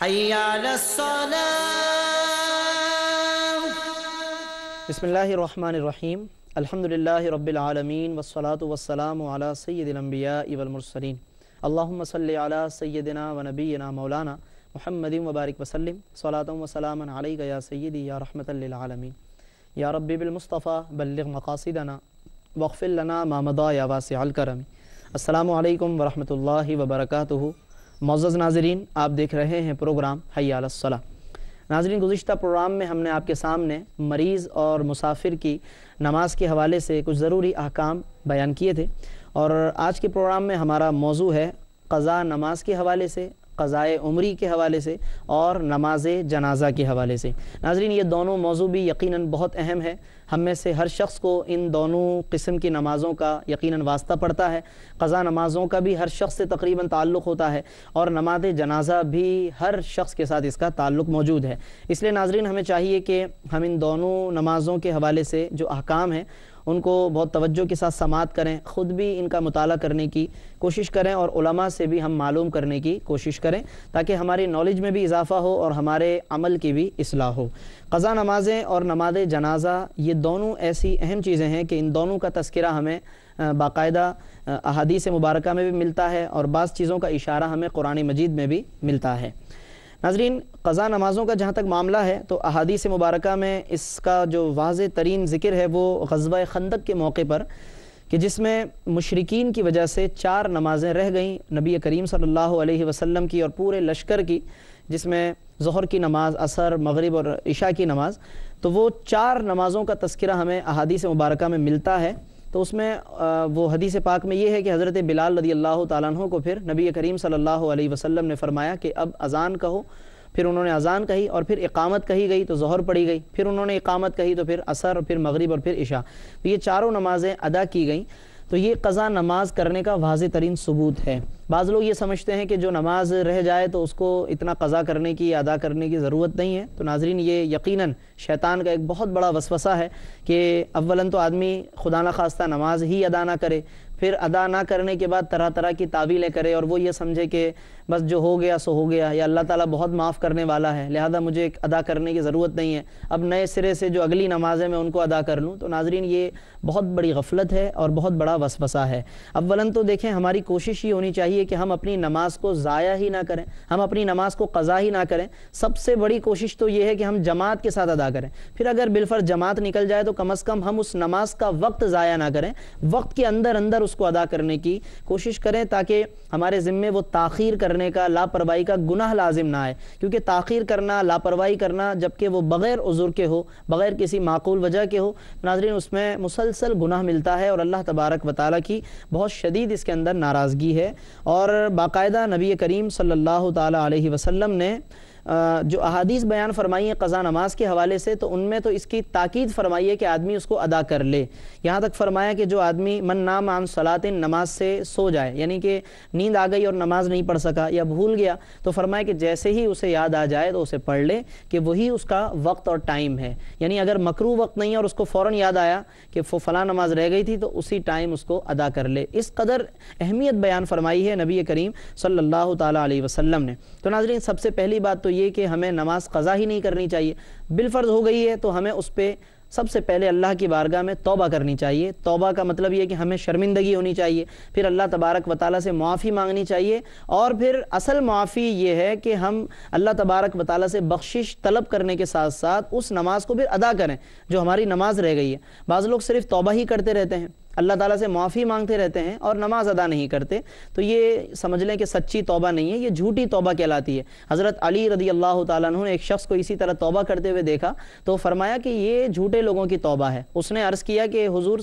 حي على الصلاة. بسم اللہ الرحمن الرحیم. الحمدللہ رب العالمین والصلاة والسلام علی سید الانبیاء والمرسلین. اللہم صلی علی سیدنا و نبینا مولانا محمد وبارک وسلم. صلاۃ و سلام علیک یا سیدی یا رحمۃ للعالمین. یا ربی بالمصطفیٰ بلغ مقاصدنا واغفر لنا ما مضى یا واسع الکرم. السلام علیکم ورحمۃ اللہ وبرکاتہ. معزز ناظرین، آپ دیکھ رہے ہیں پروگرام حی علی الصلاۃ. ناظرین، گزشتہ پروگرام میں ہم نے آپ کے سامنے مریض اور مسافر کی نماز کے حوالے سے کچھ ضروری احکام بیان کیے تھے، اور آج کے پروگرام میں ہمارا موضوع ہے قضاء نماز کے حوالے سے، قضاء عمری کے حوالے سے اور نماز جنازہ کے حوالے سے. ناظرین، یہ دونوں موضوع بھی یقیناً بہت اہم ہے. ہم میں سے ہر شخص کو ان دونوں قسم کی نمازوں کا یقیناً واسطہ پڑتا ہے. قضاء نمازوں کا بھی ہر شخص سے تقریباً تعلق ہوتا ہے، اور نماز جنازہ بھی ہر شخص کے ساتھ اس کا تعلق موجود ہے. اس لیے ناظرین، ہمیں چاہیے کہ ہم ان دونوں نمازوں کے حوالے سے جو احکام ہیں ان کو بہت توجہ کے ساتھ سماعت کریں، خود بھی ان کا مطالعہ کرنے کی کوشش کریں، اور علماء سے بھی ہم معلوم کرنے کی کوشش کریں تاکہ ہماری نالج میں بھی اضافہ ہو اور ہمارے عمل کی بھی اصلاح ہو. قضاء نمازیں اور نماز جنازہ یہ دونوں ایسی اہم چیزیں ہیں کہ ان دونوں کا تذکرہ ہمیں باقاعدہ احادیث مبارکہ میں بھی ملتا ہے، اور بعض چیزوں کا اشارہ ہمیں قرآن مجید میں بھی ملتا ہے. ناظرین، قضاء نمازوں کا جہاں تک معاملہ ہے تو احادیث مبارکہ میں اس کا جو واضح ترین ذکر ہے وہ غزوہ خندق کے موقع پر، کہ جس میں مشرکین کی وجہ سے 4 نمازیں رہ گئیں نبی کریم صلی اللہ علیہ وسلم کی اور پورے لشکر کی، جس میں ظہر کی نماز، عصر، مغرب اور عشاء کی نماز. تو وہ 4 نمازوں کا تذکرہ ہمیں احادیث مبارکہ میں ملتا ہے. تو اس میں وہ حدیث پاک میں یہ ہے کہ حضرت بلال رضی اللہ تعالیٰ عنہ کو پھر نبی کریم صلی اللہ علیہ وسلم نے فرمایا کہ اب اذان کہو. پھر انہوں نے اذان کہی، اور پھر اقامت کہی گئی تو ظہر پڑھی گئی. پھر انہوں نے اقامت کہی تو پھر عصر، پھر مغرب اور پھر عشاء. تو یہ 4 نمازیں ادا کی گئیں. تو یہ قضاء نماز کرنے کا واضح ترین ثبوت ہے. بعض لوگ یہ سمجھتے ہیں کہ جو نماز رہ جائے تو اس کو اتنا قضا کرنے کی، ادا کرنے کی ضرورت نہیں ہے. تو ناظرین، یہ یقیناً شیطان کا ایک بہت بڑا وسوسہ ہے کہ اولاً تو آدمی خدا نخواستہ نماز ہی ادا نہ کرے، پھر ادا نہ کرنے کے بعد طرح طرح کی تعویلیں کرے، اور وہ یہ سمجھے کہ بس جو ہو گیا سو ہو گیا، یا اللہ تعالیٰ بہت معاف کرنے والا ہے لہذا مجھے ادا کرنے کی ضرورت نہیں ہے، اب نئے سرے سے جو اگلی نمازیں میں ان کو ادا کر لوں. تو ناظرین، یہ بہت بڑی غفلت ہے اور بہت بڑا وسوسہ ہے. اولاً تو دیکھیں، ہماری کوشش یہ ہونی چاہیے کہ ہم اپنی نماز کو ضائع ہی نہ کریں، ہم اپنی نماز کو قضا ہی نہ کریں. سب سے بڑی کوشش تو یہ ہے کہ ہم جماعت کے ساتھ ادا کریں. پھر اگر بالفرض جماعت نکل جائے تو کم از کم ہم اس نماز کا وقت ضائع نہ کریں، وقت کے اندر اندر اس کو ادا کرنے کی کوشش کریں، تاکہ ہمارے ذمے وہ تاخیر کرنے کا، لاپرواہی کا گناہ لازم نہ آئے. کیونکہ تاخیر کرنا، لاپرواہی کرنا، جبکہ وہ بغیر عذر کے ہو، بغیر کسی معقول وجہ کے ہو، ناظرین اس میں مسلسل گناہ ملتا ہے، اور اللہ تبارک و تعالیٰ کی بہت شدید اس کے اندر ناراضگی ہے. اور باقاعدہ نبی کریم صلی اللہ تعالیٰ علیہ وسلم نے جو احادیث بیان فرمائی ہیں قضاء نماز کے حوالے سے، تو ان میں تو اس کی تاکید فرمائی ہے کہ آدمی اس کو ادا کر لے. یہاں تک فرمایا کہ جو آدمی من نام عن صلاۃ، نماز سے سو جائے، یعنی کہ نیند آ گئی اور نماز نہیں پڑھ سکا یا بھول گیا، تو فرمایا کہ جیسے ہی اسے یاد آ جائے تو اسے پڑھ لے کہ وہی اس کا وقت اور ٹائم ہے. یعنی اگر مکروہ وقت نہیں ہے اور اس کو فوراً یاد آیا کہ فلاں نماز رہ گئی تھی تو اسی ٹائم اس کو ادا کر لے. اس قدر اہمیت بیان فرمائی ہے نبی کریم صلی اللہ تعالیٰ علیہ وسلم نے. تو ناظرین، سب سے پہلی بات تو یہ کہ ہمیں نماز قضا ہی نہیں کرنی چاہیے. بالفرض ہو گئی ہے تو ہمیں اس پہ سب سے پہلے اللہ کی بارگاہ میں توبہ کرنی چاہیے. توبہ کا مطلب یہ کہ ہمیں شرمندگی ہونی چاہیے، پھر اللہ تبارک و تعالیٰ سے معافی مانگنی چاہیے، اور پھر اصل معافی یہ ہے کہ ہم اللہ تبارک و تعالیٰ سے بخشش طلب کرنے کے ساتھ ساتھ اس نماز کو پھر ادا کریں جو ہماری نماز رہ گئی ہے. بعض لوگ صرف توبہ ہی کرتے رہتے ہیں، اللہ تعالیٰ سے معافی مانگتے رہتے ہیں اور نماز ادا نہیں کرتے. تو یہ سمجھ لیں کہ سچی توبہ نہیں ہے، یہ جھوٹی توبہ کہلاتی ہے. حضرت علی رضی اللہ تعالیٰ عنہ نے ایک شخص کو اسی طرح توبہ کرتے ہوئے دیکھا تو فرمایا کہ یہ جھوٹے لوگوں کی توبہ ہے. اس نے عرض کیا کہ حضور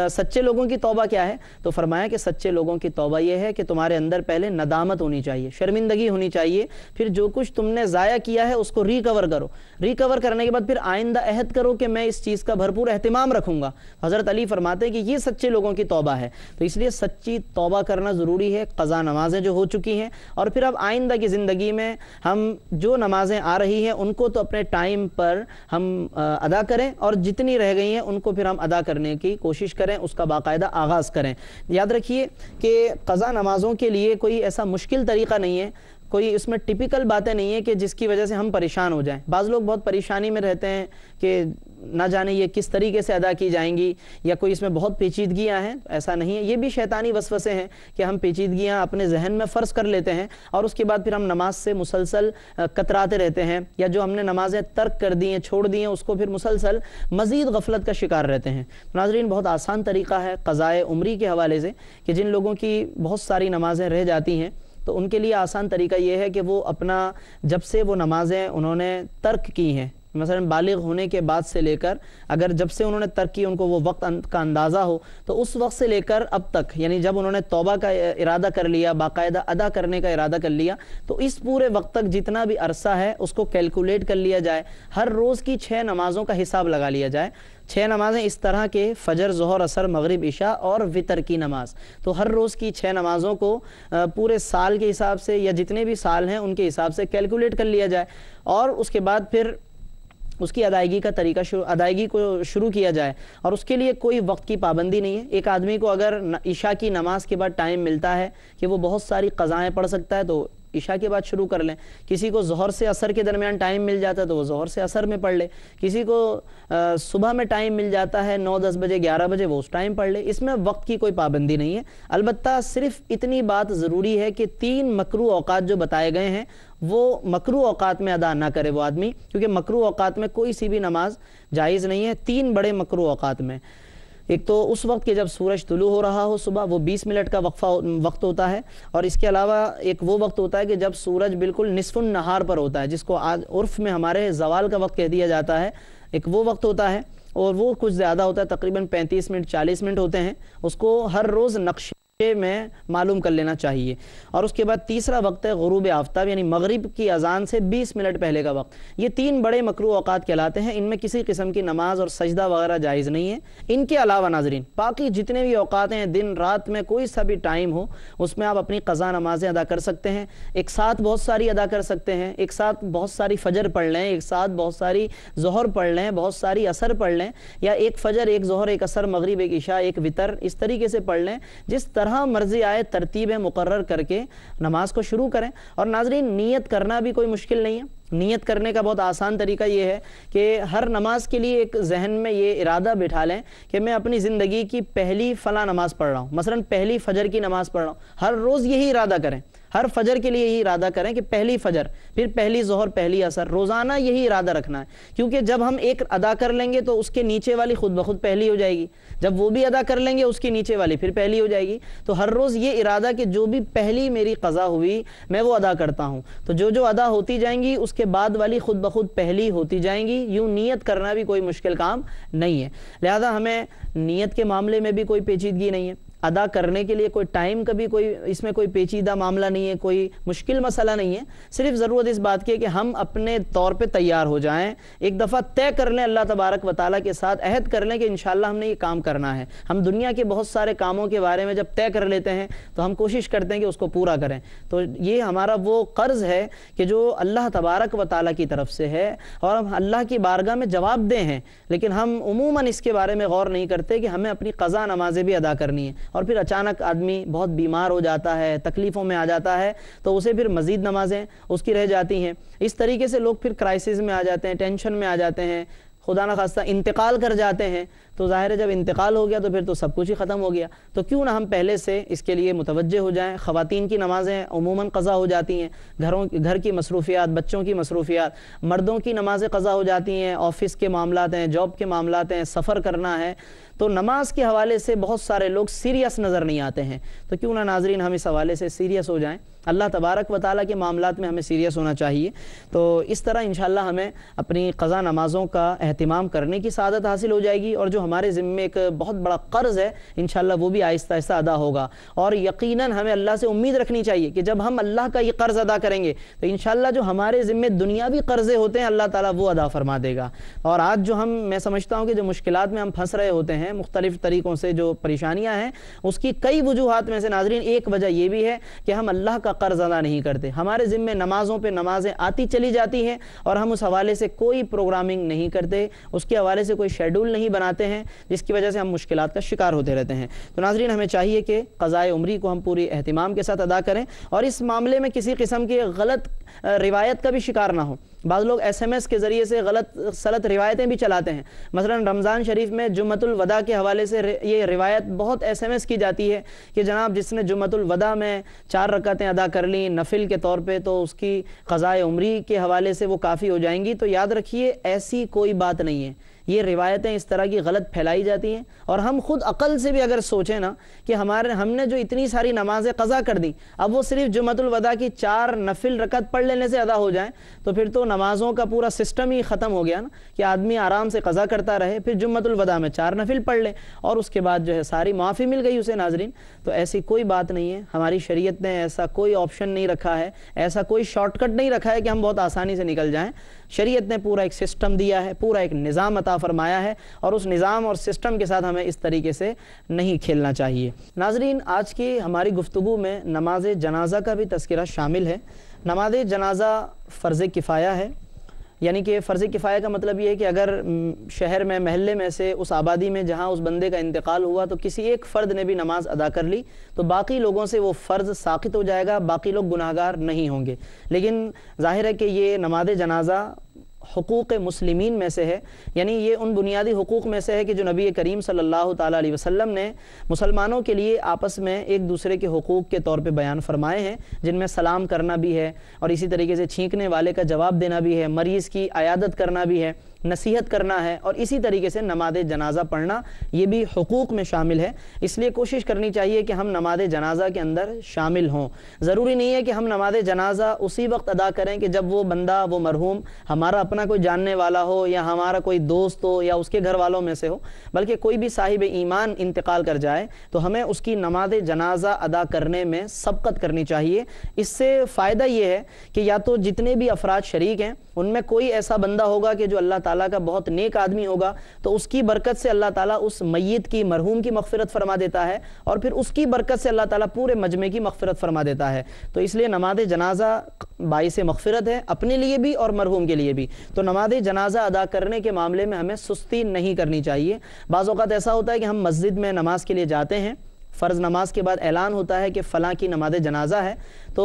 سچے لوگوں کی توبہ کیا ہے؟ تو فرمایا کہ سچے لوگوں کی توبہ یہ ہے کہ تمہارے اندر پہلے ندامت ہونی چاہیے، شرمندگی ہونی چاہیے، پھر جو کچھ تم نے ضائع کیا ہے اس کو ریکور کرو، ریکور کرنے کے بعد پھر آئندہ عہد کرو کہ میں اس چیز کا بھرپور اہتمام رکھوں گا. حضرت علی فرماتے ہیں کہ یہ سچے لوگوں کی توبہ ہے. تو اس لیے سچی توبہ کرنا ضروری ہے. قضا نمازیں جو ہو چکی ہیں، اور پھر اب آئندہ کی زندگی میں ہم جو نمازیں آ رہی ہیں ان کو تو اپنے ٹائم پر ہم ادا کریں، اور جتنی رہ گئی ہیں ان کو پھر ہم ادا کرنے کی کوشش کریں، اس کا باقاعدہ آغاز کریں. یاد رکھیے کہ قضا نمازوں کے لیے کوئی ایسا مشکل طریقہ نہیں ہے. کوئی اس میں ٹپیکل باتیں نہیں ہیں کہ جس کی وجہ سے ہم پریشان ہو جائیں۔ بعض لوگ بہت پریشانی میں رہتے ہیں کہ نہ جانے یہ کس طریقے سے ادا کی جائیں گی، یا کوئی اس میں بہت پیچیدگیاں ہیں۔ ایسا نہیں ہے، یہ بھی شیطانی وسوسے ہیں کہ ہم پیچیدگیاں اپنے ذہن میں فرض کر لیتے ہیں اور اس کے بعد پھر ہم نماز سے مسلسل کتراتے رہتے ہیں، یا جو ہم نے نمازیں ترک کر دی ہیں، چھوڑ دی ہیں، اس کو پھر مسلسل مزید غفلت کا شکار رہتے ہیں۔ ناظرین، بہت آسان طریقہ ہے قضائے عمری کے حوالے سے کہ جن لوگوں کی بہت ساری نمازیں رہ جاتی ہیں تو ان کے لیے آسان طریقہ یہ ہے کہ وہ اپنا جب سے وہ نمازیں انہوں نے ترک کی ہیں، مثلا بالغ ہونے کے بعد سے لے کر، اگر جب سے انہوں نے ترک کی ان کو وہ وقت کا اندازہ ہو، تو اس وقت سے لے کر اب تک، یعنی جب انہوں نے توبہ کا ارادہ کر لیا، باقاعدہ ادا کرنے کا ارادہ کر لیا، تو اس پورے وقت تک جتنا بھی عرصہ ہے اس کو کیلکولیٹ کر لیا جائے، ہر روز کی 6 نمازوں کا حساب لگا لیا جائے۔ 6 نمازیں اس طرح کے فجر، ظہر، عصر، مغرب، عشاء اور وتر کی نماز، تو ہر روز کی 6 نمازوں کو پورے سال کے حساب سے یا جتنے بھی سال ہیں ان کے حساب سے کیلکولیٹ کر لیا جائے، اور اس کے بعد پھر اس کی ادائیگی کا طریقہ ادائیگی کو شروع کیا جائے، اور اس کے لیے کوئی وقت کی پابندی نہیں ہے۔ ایک آدمی کو اگر عشاء کی نماز کے بعد ٹائم ملتا ہے کہ وہ بہت ساری قضائیں پڑھ سکتا ہے تو عشاء کے بعد شروع کر لیں، کسی کو ظہر سے عصر کے درمیان ٹائم مل جاتا ہے تو وہ ظہر سے عصر میں پڑھ لے، کسی کو صبح میں ٹائم مل جاتا ہے 9، 10 بجے، 11 بجے، وہ اس ٹائم پڑھ لے۔ اس میں وقت کی کوئی پابندی نہیں ہے، البتہ صرف اتنی بات ضروری ہے کہ 3 مکروہ اوقات جو بتائے گئے ہیں وہ مکروہ اوقات میں ادا نہ کرے وہ آدمی، کیونکہ مکروہ اوقات میں کوئی سی بھی نماز جائز نہیں ہے۔ 3 بڑے مکروہ اوقات میں، ایک تو اس وقت کہ جب سورج طلوع ہو رہا ہو صبح، وہ 20 منٹ کا وقت ہوتا ہے، اور اس کے علاوہ ایک وہ وقت ہوتا ہے کہ جب سورج بالکل نصف النہار پر ہوتا ہے، جس کو آج عرف میں ہمارے زوال کا وقت کہہ دیا جاتا ہے، ایک وہ وقت ہوتا ہے، اور وہ کچھ زیادہ ہوتا ہے، تقریباً 35 منٹ 40 منٹ ہوتے ہیں، اس کو ہر روز نقشے میں معلوم کر لینا چاہیے۔ اور اس کے بعد تیسرا وقت ہے غروب آفتاب، یعنی مغرب کی اذان سے 20 منٹ پہلے کا وقت۔ یہ 3 بڑے مکروہ اوقات کہلاتے ہیں، ان میں کسی قسم کی نماز اور سجدہ وغیرہ جائز نہیں ہے۔ ان کے علاوہ ناظرین باقی جتنے بھی اوقات ہیں، دن رات میں کوئی سا بھی ٹائم ہو، اس میں آپ اپنی قضا نمازیں ادا کر سکتے ہیں، ایک ساتھ بہت ساری ادا کر سکتے ہیں، ایک ساتھ بہت ساری فجر پڑھ لیں، ایک ساتھ بہت ساری ظہر پڑھ لیں، بہت ساری عصر پڑھ لیں، یا ایک فجر، ایک ظہر، ایک عصر، مغرب، ایک عشاء، ایک وتر، اس طریقے سے پڑھ لیں، جس طرح مرضی آئے ترتیبیں مقرر کر کے نماز کو شروع کریں۔ اور ناظرین، نیت کرنا بھی کوئی مشکل نہیں ہے۔ نیت کرنے کا بہت آسان طریقہ یہ ہے کہ ہر نماز کے لیے ایک ذہن میں یہ ارادہ بٹھا لیں کہ میں اپنی زندگی کی پہلی فلاں نماز پڑھ رہا ہوں، مثلا پہلی فجر کی نماز پڑھ رہا ہوں۔ ہر روز یہی ارادہ کریں، ہر فجر کے لیے یہی ارادہ کریں کہ پہلی فجر، پھر پہلی ظہر، پہلی عصر، روزانہ یہی ارادہ رکھنا ہے، کیونکہ جب ہم ایک ادا کر لیں گے تو اس کے نیچے والی خود بخود پہلی ہو جائے گی، جب وہ بھی ادا کر لیں گے اس کی نیچے والی پھر پہلی ہو جائے گی۔ تو ہر روز یہ ارادہ کہ جو بھی پہلی میری قضا ہوئی میں وہ ادا کرتا ہوں، تو جو ادا ہوتی جائیں گی اس کے بعد والی خود بخود پہلی ہوتی جائیں گی۔ یوں نیت کرنا بھی کوئی مشکل کام نہیں ہے، لہذا ہمیں نیت کے معاملے میں بھی کوئی پیچیدگی نہیں ہے۔ ادا کرنے کے لیے کوئی ٹائم کا بھی کوئی اس میں کوئی پیچیدہ معاملہ نہیں ہے، کوئی مشکل مسئلہ نہیں ہے، صرف ضرورت اس بات کی ہے کہ ہم اپنے طور پہ تیار ہو جائیں، ایک دفعہ طے کر لیں، اللہ تبارک و تعالیٰ کے ساتھ عہد کر لیں کہ انشاءاللہ ہم نے یہ کام کرنا ہے۔ ہم دنیا کے بہت سارے کاموں کے بارے میں جب طے کر لیتے ہیں تو ہم کوشش کرتے ہیں کہ اس کو پورا کریں، تو یہ ہمارا وہ قرض ہے کہ جو اللہ تبارک و تعالیٰ کی طرف سے ہے، اور ہم اللہ کی بارگاہ میں جواب دہ ہیں، لیکن ہم عموماً اس کے بارے میں غور نہیں کرتے کہ ہمیں اپنی قضا نمازیں بھی ادا کرنی ہیں، اور پھر اچانک آدمی بہت بیمار ہو جاتا ہے، تکلیفوں میں آ جاتا ہے، تو اسے پھر مزید نمازیں اس کی رہ جاتی ہیں۔ اس طریقے سے لوگ پھر کرائسس میں آ جاتے ہیں، ٹینشن میں آ جاتے ہیں، خدا نہ خواستہ انتقال کر جاتے ہیں، تو ظاہر ہے جب انتقال ہو گیا تو پھر تو سب کچھ ہی ختم ہو گیا۔ تو کیوں نہ ہم پہلے سے اس کے لیے متوجہ ہو جائیں۔ خواتین کی نمازیں عموماً قضا ہو جاتی ہیں، گھر کی مصروفیات، بچوں کی مصروفیات، مردوں کی نمازیں قضا ہو جاتی ہیں، آفس کے معاملات ہیں، جاب کے معاملات ہیں، سفر کرنا ہے، تو نماز کے حوالے سے بہت سارے لوگ سیریس نظر نہیں آتے ہیں، تو کیوں نہ ناظرین ہم اس حوالے سے سیریس ہو جائیں۔ اللہ تبارک و تعالیٰ کے معاملات میں ہمیں سیریس ہونا چاہیے، تو اس طرح انشاءاللہ ہمیں اپنی قضا نمازوں کا اہتمام کرنے کی سعادت حاصل ہو جائے گی، اور جو ہمارے ذمے ایک بہت بڑا قرض ہے انشاءاللہ وہ بھی آہستہ آہستہ ادا ہوگا۔ اور یقیناً ہمیں اللہ سے امید رکھنی چاہیے کہ جب ہم اللہ کا یہ قرض ادا کریں گے تو انشاءاللہ جو ہمارے ذمے دنیاوی قرضے ہوتے ہیں اللہ تعالیٰ وہ ادا فرما دے گا۔ اور آج جو میں سمجھتا ہوں کہ جو مشکلات میں ہم پھنس رہے ہوتے ہیں، مختلف طریقوں سے جو پریشانیاں ہیں، اس کی کئی وجوہات میں سے ناظرین ایک وجہ یہ بھی ہے کہ ہم اللہ کا قرض ادا نہیں کرتے، ہمارے ذمے نمازوں پہ نمازیں آتی چلی جاتی ہیں اور ہم اس حوالے سے کوئی پروگرامنگ نہیں کرتے، اس کے حوالے سے کوئی شیڈول نہیں بناتے ہیں ہیں جس کی وجہ سے ہم مشکلات کا شکار ہوتے رہتے ہیں۔ تو ناظرین ہمیں چاہیے کہ قضائے عمری کو ہم پوری اہتمام کے ساتھ ادا کریں اور اس معاملے میں کسی قسم کی غلط روایت کا بھی شکار نہ ہو۔ بعض لوگ ایس ایم ایس کے ذریعے سے غلط سلط روایتیں بھی چلاتے ہیں۔ مثلا رمضان شریف میں جمعۃ الوداع کے حوالے سے یہ روایت بہت ایس ایم ایس کی جاتی ہے کہ جناب جس نے جمعۃ الوداع میں 4 رکعتیں ادا کر لیں نفل کے طور پہ تو اس کی قضائے عمری کے حوالے سے وہ کافی ہو جائیں گی۔ تو یاد رکھیے ایسی کوئی بات نہیں ہے، یہ روایتیں اس طرح کی غلط پھیلائی جاتی ہیں، اور ہم خود عقل سے بھی اگر سوچیں نا کہ ہم نے جو اتنی ساری نمازیں قضا کر دیں اب وہ صرف جمعۃ الوداع کی 4 نفل رکعت پڑھ لینے سے ادا ہو جائیں تو پھر تو نمازوں کا پورا سسٹم ہی ختم ہو گیا نا، کہ آدمی آرام سے قضا کرتا رہے، پھر جمعۃ الوداع میں 4 نفل پڑھ لے اور اس کے بعد جو ہے ساری معافی مل گئی اسے۔ ناظرین تو ایسی کوئی بات نہیں ہے، ہماری شریعت نے ایسا کوئی آپشن نہیں رکھا ہے، ایسا کوئی شارٹ کٹ نہیں رکھا ہے کہ ہم بہت آسانی سے نکل جائیں۔ شریعت نے پورا ایک سسٹم دیا ہے، پورا ایک نظام عطا فرمایا ہے، اور اس نظام اور سسٹم کے ساتھ ہمیں اس طریقے سے نہیں کھیلنا چاہیے۔ ناظرین آج کی ہماری گفتگو میں نماز جنازہ کا بھی تذکرہ شامل ہے۔ نماز جنازہ فرض کفایہ ہے، یعنی کہ فرض کفایہ کا مطلب یہ ہے کہ اگر شہر میں محلے میں سے اس آبادی میں جہاں اس بندے کا انتقال ہوا تو کسی ایک فرد نے بھی نماز ادا کر لی تو باقی لوگوں سے وہ فرض ساقط ہو جائے گا، باقی لوگ گناہگار نہیں ہوں گے۔ لیکن ظاہر ہے کہ یہ نماز جنازہ حقوق مسلمین میں سے ہے، یعنی یہ ان بنیادی حقوق میں سے ہے کہ جو نبی کریم صلی اللہ تعالیٰ علیہ وسلم نے مسلمانوں کے لیے آپس میں ایک دوسرے کے حقوق کے طور پہ بیان فرمائے ہیں، جن میں سلام کرنا بھی ہے اور اسی طریقے سے چھینکنے والے کا جواب دینا بھی ہے، مریض کی عیادت کرنا بھی ہے، نصیحت کرنا ہے، اور اسی طریقے سے نماز جنازہ پڑھنا یہ بھی حقوق میں شامل ہے۔ اس لیے کوشش کرنی چاہیے کہ ہم نماز جنازہ کے اندر شامل ہوں۔ ضروری نہیں ہے کہ ہم نماز جنازہ اسی وقت ادا کریں کہ جب وہ بندہ وہ مرحوم ہمارا اپنا کوئی جاننے والا ہو یا ہمارا کوئی دوست ہو یا اس کے گھر والوں میں سے ہو، بلکہ کوئی بھی صاحب ایمان انتقال کر جائے تو ہمیں اس کی نماز جنازہ ادا کرنے میں سبقت کرنی چاہیے۔ اس سے فائدہ یہ ہے کہ یا تو جتنے بھی افراد شریک ہیں ان میں کوئی ایسا بندہ ہوگا کہ جو اللہ تعالیٰ کا بہت نیک آدمی ہوگا تو اس کی برکت سے اللہ تعالیٰ اس میت کی مرحوم کی مغفرت فرما دیتا ہے، اور پھر اس کی برکت سے اللہ تعالیٰ پورے مجمع کی مغفرت فرما دیتا ہے۔ تو اس لیے نماز جنازہ باعث مغفرت ہے اپنے لیے بھی اور مرحوم کے لیے بھی۔ تو نماز جنازہ ادا کرنے کے معاملے میں ہمیں سستی نہیں کرنی چاہیے۔ بعض اوقات ایسا ہوتا ہے کہ ہم مسجد میں نماز کے لیے جاتے ہیں، فرض نماز کے بعد اعلان ہوتا ہے کہ فلاں کی نماز جنازہ ہے، تو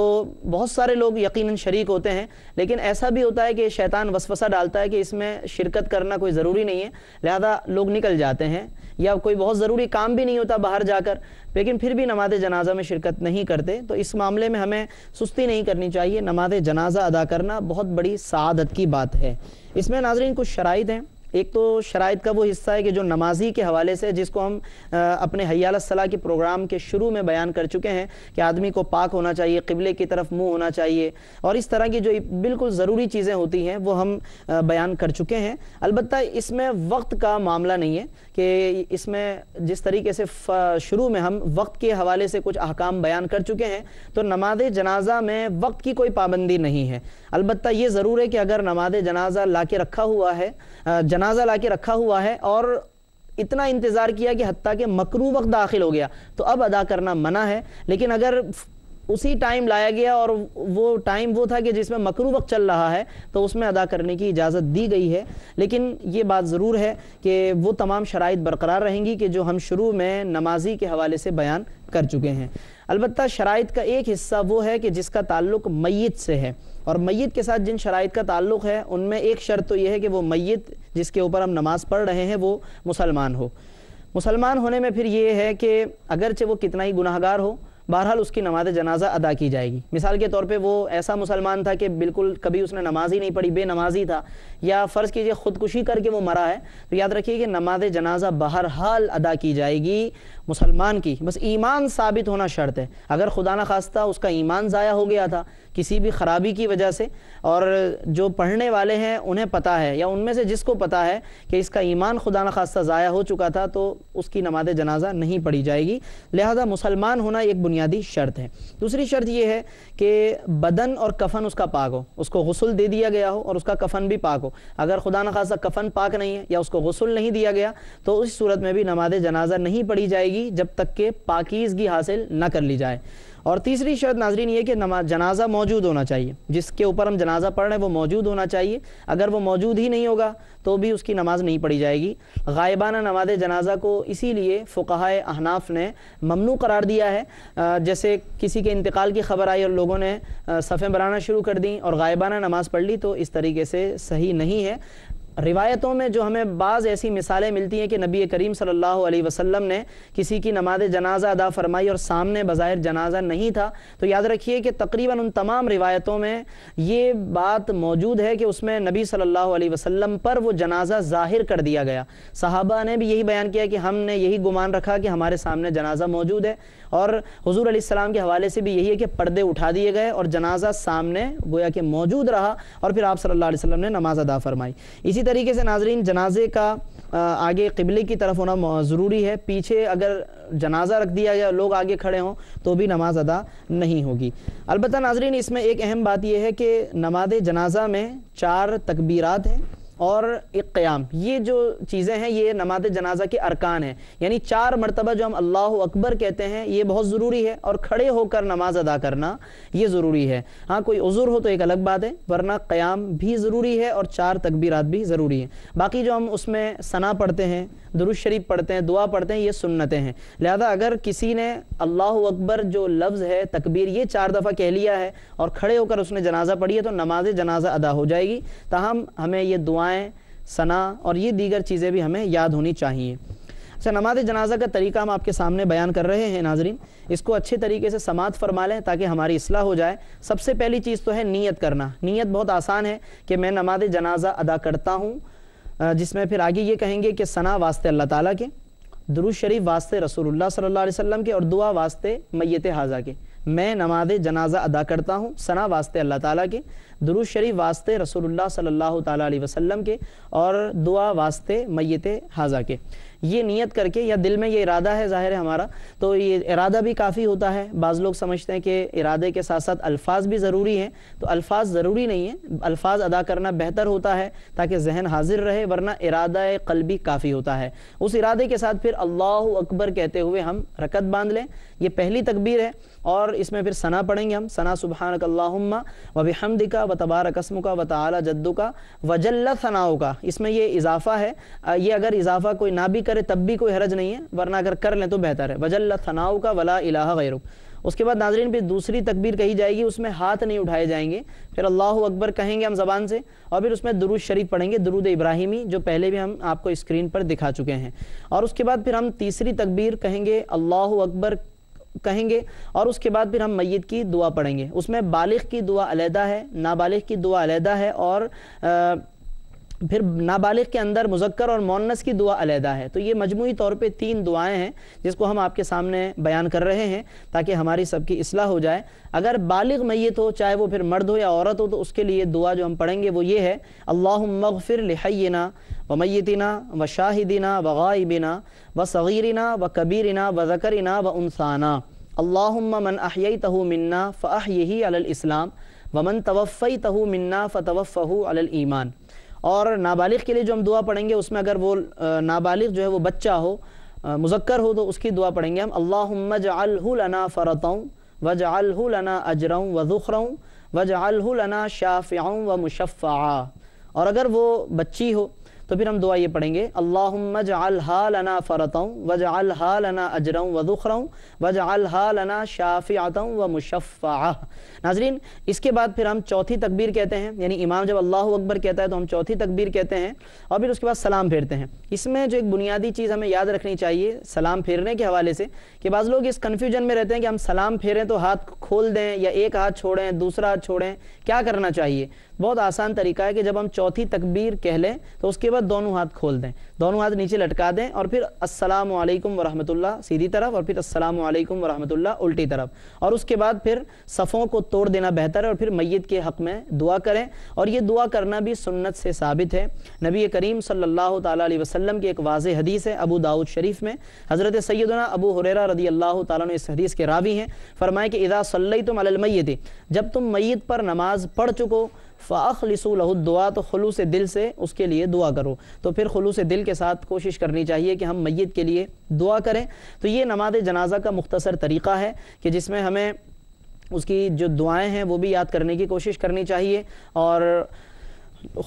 بہت سارے لوگ یقیناً شریک ہوتے ہیں، لیکن ایسا بھی ہوتا ہے کہ شیطان وسوسہ ڈالتا ہے کہ اس میں شرکت کرنا کوئی ضروری نہیں ہے، لہذا لوگ نکل جاتے ہیں، یا کوئی بہت ضروری کام بھی نہیں ہوتا باہر جا کر لیکن پھر بھی نماز جنازہ میں شرکت نہیں کرتے۔ تو اس معاملے میں ہمیں سستی نہیں کرنی چاہیے، نماز جنازہ ادا کرنا بہت بڑی سعادت کی بات ہے۔ اس میں ناظرین کچھ شرائط ہیں۔ ایک تو شرائط کا وہ حصہ ہے کہ جو نمازی کے حوالے سے جس کو ہم اپنے حی علی الصلاۃ کے پروگرام کے شروع میں بیان کر چکے ہیں کہ آدمی کو پاک ہونا چاہیے، قبلے کی طرف منہ ہونا چاہیے، اور اس طرح کی جو بالکل ضروری چیزیں ہوتی ہیں وہ ہم بیان کر چکے ہیں۔ البتہ اس میں وقت کا معاملہ نہیں ہے کہ اس میں جس طریقے سے شروع میں ہم وقت کے حوالے سے کچھ احکام بیان کر چکے ہیں تو نماز جنازہ میں وقت کی کوئی پابندی نہیں ہے۔ البتہ یہ ضرور ہے کہ اگر نماز جنازہ لا کے رکھا ہوا ہے اور اتنا انتظار کیا کہ حتیٰ کہ مکروہ وقت داخل ہو گیا تو اب ادا کرنا منع ہے، لیکن اگر اسی ٹائم لایا گیا اور وہ ٹائم وہ تھا کہ جس میں مکروہ وقت چل رہا ہے تو اس میں ادا کرنے کی اجازت دی گئی ہے۔ لیکن یہ بات ضرور ہے کہ وہ تمام شرائط برقرار رہیں گی کہ جو ہم شروع میں نمازی کے حوالے سے بیان کر چکے ہیں۔ البتہ شرائط کا ایک حصہ وہ ہے کہ جس کا تعلق میت سے ہے، اور میت کے ساتھ جن شرائط کا تعلق ہے ان میں ایک شرط تو یہ ہے کہ وہ میت جس کے اوپر ہم نماز پڑھ رہے ہیں وہ مسلمان ہو۔ مسلمان ہونے میں پھر یہ ہے کہ اگرچہ وہ کتنا ہی گناہگار ہو بہرحال اس کی نماز جنازہ ادا کی جائے گی۔ مثال کے طور پہ وہ ایسا مسلمان تھا کہ بالکل کبھی اس نے نماز ہی نہیں پڑھی، بے نمازی تھا، یا فرض کیجئے خودکشی کر کے وہ مرا ہے، تو یاد رکھیے کہ نماز جنازہ بہرحال ادا کی جائے گی مسلمان کی، بس ایمان ثابت ہونا شرط ہے۔ اگر خدا نہ خواستہ اس کا ایمان ضائع ہو گیا تھا کسی بھی خرابی کی وجہ سے، اور جو پڑھنے والے ہیں انہیں پتہ ہے یا ان میں سے جس کو پتہ ہے کہ اس کا ایمان خدا نہ خواستہ ضائع ہو چکا تھا، تو اس کی نماز جنازہ نہیں پڑھی جائے گی۔ لہذا مسلمان ہونا ایک بنیادی شرط ہے۔ دوسری شرط یہ ہے کہ بدن اور کفن اس کا پاک ہو، اس کو غسل دے دیا گیا ہو اور اس کا کفن بھی پاک ہو۔ اگر خدا نہ خواستہ کفن پاک نہیں ہے یا اس کو غسل نہیں دیا گیا تو اس صورت میں بھی نماز جنازہ نہیں پڑھی جائے گی جب تک کہ پاکیزگی حاصل نہ کر لی جائے۔ اور تیسری شرط ناظرین یہ کہ جنازہ موجود ہونا چاہیے، جس کے اوپر ہم جنازہ پڑھ رہے ہیں وہ موجود ہونا چاہیے. اگر وہ موجود ہی نہیں ہوگا تو بھی اس کی نماز نہیں پڑھی جائے گی. غائبانہ نماز جنازہ کو اسی لیے فقہائے احناف نے ممنوع قرار دیا ہے. جیسے کسی کے انتقال کی خبر آئی اور لوگوں نے صفیں بنانا شروع کر دیں اور غائبانہ نماز پڑھ لی، تو اس طریقے سے صحیح نہیں ہے. روایتوں میں جو ہمیں بعض ایسی مثالیں ملتی ہیں کہ نبی کریم صلی اللہ علیہ وسلم نے کسی کی نماز جنازہ ادا فرمائی اور سامنے بظاہر جنازہ نہیں تھا، تو یاد رکھیے کہ تقریباً ان تمام روایتوں میں یہ بات موجود ہے کہ اس میں نبی صلی اللہ علیہ وسلم پر وہ جنازہ ظاہر کر دیا گیا. صحابہ نے بھی یہی بیان کیا کہ ہم نے یہی گمان رکھا کہ ہمارے سامنے جنازہ موجود ہے، اور حضور علیہ السلام کے حوالے سے بھی یہی ہے کہ پردے اٹھا دیے گئے اور جنازہ سامنے گویا کہ موجود رہا، اور پھر آپ صلی اللہ علیہ وسلم نے نماز ادا فرمائی. اسی طریقے سے ناظرین جنازے کا آگے قبلے کی طرف ہونا ضروری ہے. پیچھے اگر جنازہ رکھ دیا گیا لوگ آگے کھڑے ہوں تو بھی نماز ادا نہیں ہوگی. البتہ ناظرین اس میں ایک اہم بات یہ ہے کہ نماز جنازہ میں 4 تکبیرات ہیں اور ایک قیام. یہ جو چیزیں ہیں یہ نماز جنازہ کے ارکان ہیں، یعنی 4 مرتبہ جو ہم اللہ اکبر کہتے ہیں یہ بہت ضروری ہے، اور کھڑے ہو کر نماز ادا کرنا یہ ضروری ہے. ہاں کوئی عذر ہو تو ایک الگ بات ہے، ورنہ قیام بھی ضروری ہے اور 4 تکبیرات بھی ضروری ہیں. باقی جو ہم اس میں ثنا پڑھتے ہیں، درود شریف پڑھتے ہیں، دعا پڑھتے ہیں، یہ سنتیں ہیں. لہذا اگر کسی نے اللہ اکبر جو لفظ ہے تکبیر یہ 4 دفعہ کہہ لیا ہے اور کھڑے ہو کر اس نے جنازہ پڑھی ہے تو نماز جنازہ ادا ہو جائے گی. تاہم ہمیں یہ دعائیں، ثنا اور یہ دیگر چیزیں بھی ہمیں یاد ہونی چاہیے. اچھا، نماز جنازہ کا طریقہ ہم آپ کے سامنے بیان کر رہے ہیں ناظرین، اس کو اچھے طریقے سے سماعت فرما لیں تاکہ ہماری اصلاح ہو جائے. سب سے پہلی چیز تو ہے نیت کرنا. نیت بہت آسان ہے کہ میں نماز جنازہ ادا کرتا ہوں، جس میں پھر آگے یہ کہیں گے کہ ثنا واسطے اللہ تعالیٰ کے، درود شریف واسطے رسول اللہ صلی اللہ علیہ وسلم کے، اور دعا واسطے میت حاضہ کے. میں نماز جنازہ ادا کرتا ہوں، ثنا واسطے اللہ تعالیٰ کے، درود شریف واسطے رسول اللہ صلی اللہ تعالیٰ علیہ وسلم کے، اور دعا واسطے میت حاضہ کے. یہ نیت کر کے، یا دل میں یہ ارادہ ہے ظاہر ہے ہمارا، تو یہ ارادہ بھی کافی ہوتا ہے. بعض لوگ سمجھتے ہیں کہ ارادے کے ساتھ ساتھ الفاظ بھی ضروری ہیں، تو الفاظ ضروری نہیں ہیں. الفاظ ادا کرنا بہتر ہوتا ہے تاکہ ذہن حاضر رہے، ورنہ ارادہ قلبی کافی ہوتا ہے. اس ارادے کے ساتھ پھر اللہ اکبر کہتے ہوئے ہم رکعت باندھ لیں. یہ پہلی تکبیر ہے، اور اس میں پھر ثنا پڑھیں گے ہم. ثنا سبحانک اللہم وبحمدک وتبارک اسمک وتعالی جدک وجل ثناؤک. اس میں یہ اضافہ ہے، یہ اگر اضافہ کوئی نہ بھی کرے تب بھی کوئی حرج نہیں ہے، ورنہ اگر کر لیں تو بہتر ہے. وجل ثناؤک ولا الہ غیرک. اس کے بعد ناظرین پھر دوسری تکبیر کہی جائے گی، اس میں ہاتھ نہیں اٹھائے جائیں گے. پھر اللہ اکبر کہیں گے ہم زبان سے، اور پھر اس میں درود شریف پڑھیں گے، درود ابراہیمی، جو پہلے بھی ہم آپ کو اسکرین پر دکھا چکے ہیں. اور اس کے بعد پھر ہم تیسری تکبیر کہیں گے، اللہ اکبر کہیں گے، اور اس کے بعد پھر ہم میت کی دعا پڑھیں گے. اس میں بالغ کی دعا علیحدہ ہے، نابالغ کی دعا علیحدہ ہے، اور پھر نابالغ کے اندر مذکر اور مؤنث کی دعا علیحدہ ہے. تو یہ مجموعی طور پہ 3 دعائیں ہیں جس کو ہم آپ کے سامنے بیان کر رہے ہیں تاکہ ہماری سب کی اصلاح ہو جائے. اگر بالغ میت ہو، چاہے وہ پھر مرد ہو یا عورت ہو، تو اس کے لیے دعا جو ہم پڑھیں گے وہ یہ ہے: اللہم اغفر لحینا ومیتنا وشاہدنا وغائبنا وصغیرنا وکبیرنا وذکرنا وانثانا. اللہم من احییتہ منا فاحیہ علی الاسلام ومن توفیتہ منا فتوفہ علی الایمان. اور نابالغ کے لیے جو ہم دعا پڑھیں گے اس میں اگر وہ نابالغ جو ہے وہ بچہ ہو، مذکر ہو، تو اس کی دعا پڑھیں گے ہم: اللہم اجعلہ لنا فرطا واجعلہ لنا اجرا وذخرا واجعلہ لنا شافعا ومشفعا. اور اگر وہ بچی ہو تو پھر ہم دعا یہ پڑھیں گے: اللہم اجعلہا لنا فرطا واجعلہا لنا اجرا وذخرا واجعلہا لنا شافعا ومشفعا. ناظرین اس کے بعد پھر ہم چوتھی تکبیر کہتے ہیں، یعنی امام جب اللہ اکبر کہتا ہے تو ہم چوتھی تکبیر کہتے ہیں، اور پھر اس کے بعد سلام پھیرتے ہیں. اس میں جو ایک بنیادی چیز ہمیں یاد رکھنی چاہیے سلام پھیرنے کے حوالے سے، کہ بعض لوگ اس کنفیوژن میں رہتے ہیں کہ ہم سلام پھیریں تو ہاتھ کھول دیں یا ایک ہاتھ چھوڑیں دوسرا ہاتھ چھوڑیں. کیا کرنا چاہیے؟ بہت آسان طریقہ ہے کہ جب ہم چوتھی تکبیر کہہ لیں تو اس کے بعد دونوں ہاتھ کھول دیں، دونوں ہاتھ نیچے لٹکا دیں، اور پھر السلام علیکم ورحمۃ اللہ سیدھی طرف، اور پھر السلام علیکم ورحمۃ اللہ الٹی طرف. اور اس کے بعد پھر صفوں کو توڑ دینا بہتر ہے، اور پھر میت کے حق میں دعا کریں. اور یہ دعا کرنا بھی سنت سے ثابت ہے. نبی کریم صلی اللہ تعالیٰ علیہ وسلم کی ایک واضح حدیث ہے ابو داؤد شریف میں، حضرت سیدنا ابو ہریرہ رضی اللہ تعالیٰ عنہ اس حدیث کے راوی ہیں. فرمائے کہ اذا صلیتم علی المیت، جب تم میت پر نماز پڑھ چکو، فاخلصوا له الدعاء، تو خلوص دل سے اس کے لیے دعا کرو. تو پھر خلوص دل کے ساتھ کوشش کرنی چاہیے کہ ہم میت کے لیے دعا کریں. تو یہ نماز جنازہ کا مختصر طریقہ ہے کہ جس میں ہمیں اس کی جو دعائیں ہیں وہ بھی یاد کرنے کی کوشش کرنی چاہیے، اور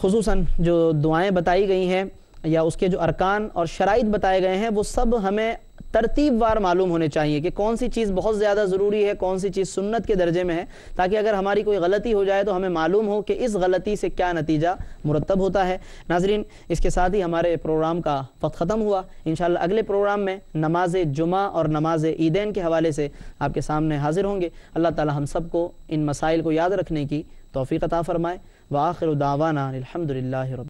خصوصاً جو دعائیں بتائی گئی ہیں یا اس کے جو ارکان اور شرائط بتائے گئے ہیں وہ سب ہمیں ترتیب وار معلوم ہونے چاہیے کہ کون سی چیز بہت زیادہ ضروری ہے، کون سی چیز سنت کے درجے میں ہے، تاکہ اگر ہماری کوئی غلطی ہو جائے تو ہمیں معلوم ہو کہ اس غلطی سے کیا نتیجہ مرتب ہوتا ہے۔ ناظرین، اس کے ساتھ ہی ہمارے پروگرام کا وقت ختم ہوا۔ انشاءاللہ اگلے پروگرام میں نماز جمعہ اور نماز عیدین کے حوالے سے آپ کے سامنے حاضر ہوں گے۔ اللہ تعالی ہم سب کو ان مسائل کو یاد رکھنے کی توفیق عطا فرمائے۔ وآخر دعوانا الحمدللہ رب